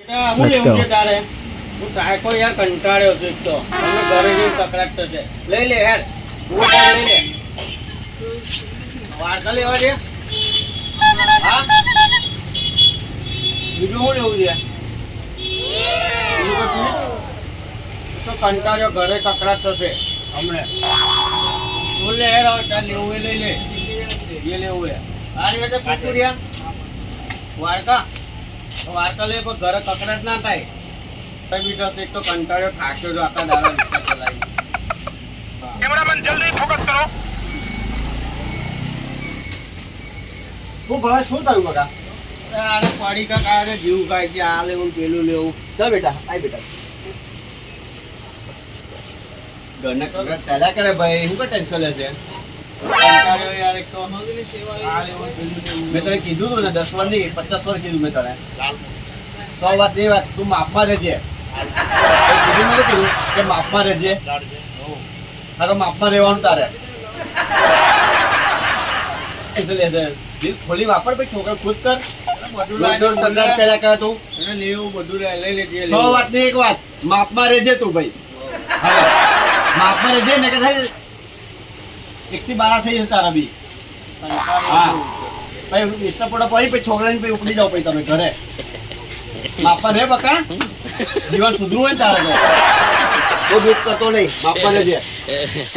હું લેવું છે તારે? હું ટાઈકો યાર કંટાળ્યો છું એક તો. તમે ઘરે જઈને કકડાટ થશે. લઈ લે યાર. લઈ લે. વાર્તા લેવા દે. હા? બીજું શું લેવું છે? બીજું કશું? તો કંટાળ્યો ઘરે કકડાટ થશે હમણે. તું લે યાર હવે તાર લેવું એ લઈ લે. એ લેવું એ. આ રીતે પૂછું રહ્યા. વાર્તા લે પણ ઘરે કકડાટ ના થાય. એક તો કંટાળ્યો થાક્યો જો આખા દાડા રિક્ષા ચલાવી. કેમેરામેન જલ્દી ફોકસ કરો. હું ભાઈ શું થયું બકા? આને પડી કાઢે જીવ ખાય છે આ લેવું પેલું લેવું. ચાલ બેટા આય બેટા. ઘરના કકડાટ ચાલ્યા કરે ભાઈ. શું કઈ ટેન્શન લે છે? કંટાળ્યો યાર એક તો. આ લેવું પેલું લેવું. મેં તને કીધું તું ને 10 વાર નહીં 50 વાર કીધું મેં તને. 100 વાત એ વાત તું માપમાં રહેજે. કીધું મને કીધું કે માપમાં રહેજે. હા તો માપમાં રહેવાનું તારે. દિલ ખોલી વાપર પછી છોકરા ખુશ કર. બધું સંદાસ કર્યા કરે તું. એને લેવું બધું લઈ લેજે. 100 વાત ની એક વાત માપમાં રહેજે તું ભાઈ. હા માપમાં રહેજે ને કે થાય 112 થઈ જશે તારા બી. હા ભાઈ ઇસ્ટા પડો પછી છોકરાની પછી ઉપડી જાવ પછી તમે ઘરે. માપમાં રે બકા. જીવન સુધરું હોય ને તારે તો દુઃખ કરતો નહીં. માપમાં રહેજે.